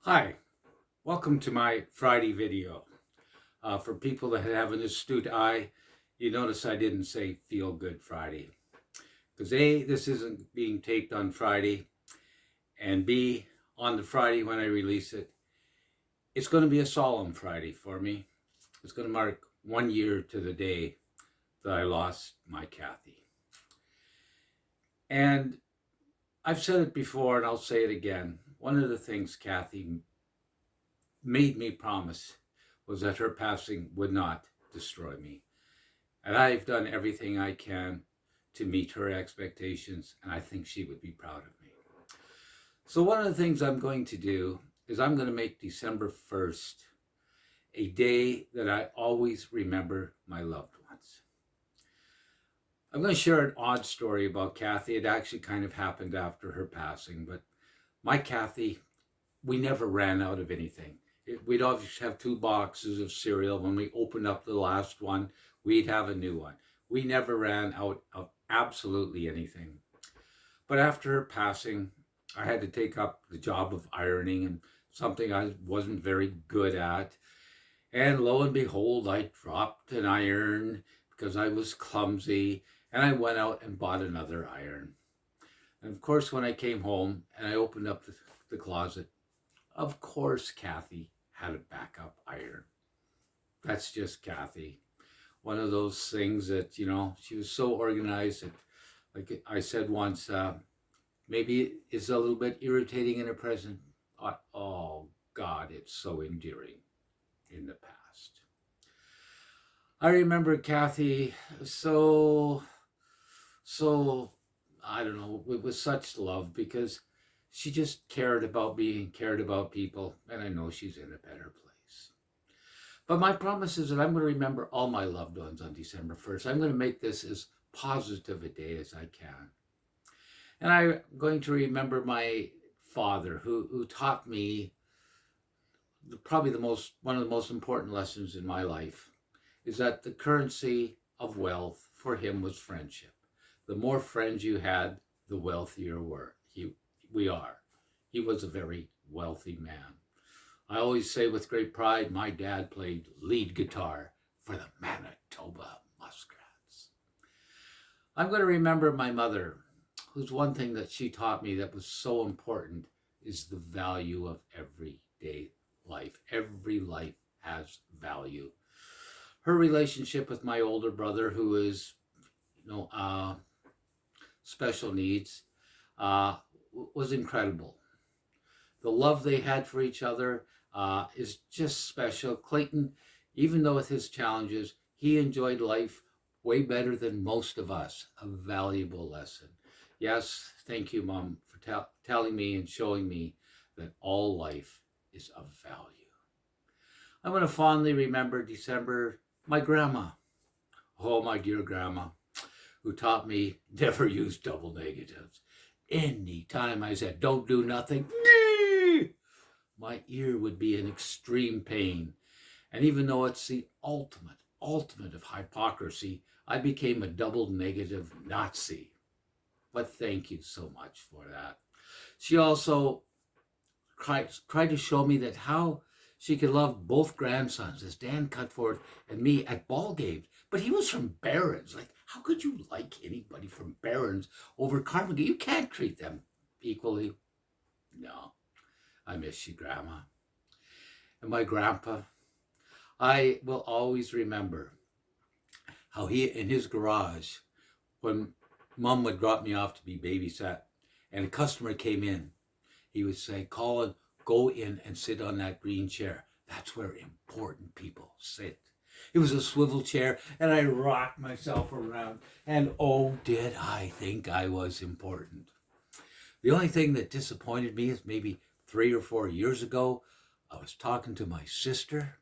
Hi, welcome to my Friday video. For people that have an astute eye, you notice I didn't say Feel Good Friday. Because A, this isn't being taped on Friday, and B, on the Friday when I release it, it's going to be a solemn Friday for me. It's going to mark 1 year to the day that I lost my Kathy. And I've said it before and I'll say it again. One of the things Kathy made me promise was that her passing would not destroy me. And I've done everything I can to meet her expectations, and I think she would be proud of me. So one of the things I'm going to do is I'm going to make December 1st a day that I always remember my loved ones. I'm going to share an odd story about Kathy. It actually kind of happened after her passing, but my Kathy, we never ran out of anything. We'd always have 2 boxes of cereal. When we opened up the last one, we'd have a new one. We never ran out of absolutely anything. But after her passing, I had to take up the job of ironing, and something I wasn't very good at. And lo and behold, I dropped an iron because I was clumsy, and I went out and bought another iron. And of course, when I came home and I opened up the closet, of course, Kathy had a backup iron. That's just Kathy. One of those things that, she was so organized that, like I said once, maybe it's a little bit irritating in the present. Oh, God, it's so endearing in the past. I remember Kathy so, I don't know, with such love because she just cared about me and cared about people, and I know she's in a better place. But my promise is that I'm going to remember all my loved ones on December 1st. I'm going to make this as positive a day as I can. And I'm going to remember my father who taught me probably one of the most important lessons in my life is that the currency of wealth for him was friendship. The more friends you had, the wealthier we are. He was a very wealthy man. I always say with great pride, my dad played lead guitar for the Manitoba Muskrats. I'm going to remember my mother, whose one thing that she taught me that was so important is the value of everyday life. Every life has value. Her relationship with my older brother, who is, special needs, was incredible. The love they had for each other is just special. Clayton, even though with his challenges, he enjoyed life way better than most of us. A valuable lesson. Yes, thank you, Mom, for telling me and showing me that all life is of value. I'm going to fondly remember December, my grandma. Oh, my dear grandma, who taught me never use double negatives. Any time I said, don't do nothing, my ear would be in extreme pain. And even though it's the ultimate of hypocrisy, I became a double negative Nazi. But thank you so much for that. She also tried to show me that how she could love both grandsons, as Dan Cutford and me, at ball games. But he was from Barons. Like, how could you like anybody from Barons over Carnegie? You can't treat them equally. No, I miss you, Grandma. And my grandpa, I will always remember how he, in his garage, when Mom would drop me off to be babysat, and a customer came in, he would say, Colin, go in and sit on that green chair. That's where important people sit. It was a swivel chair, and I rocked myself around, and oh, did I think I was important. The only thing that disappointed me is maybe 3 or 4 years ago, I was talking to my sister,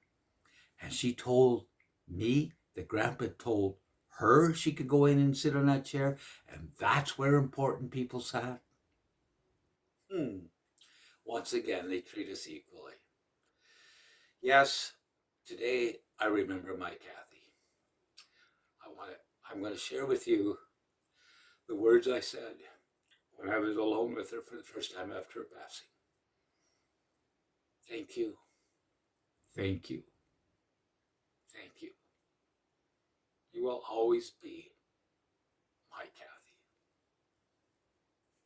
and she told me that Grandpa told her she could go in and sit on that chair, and that's where important people sat. Once again, they treat us equally. Yes, today I remember my Kathy. I'm going to share with you the words I said when I was alone with her for the first time after her passing. Thank you. Thank you. Thank you. You will always be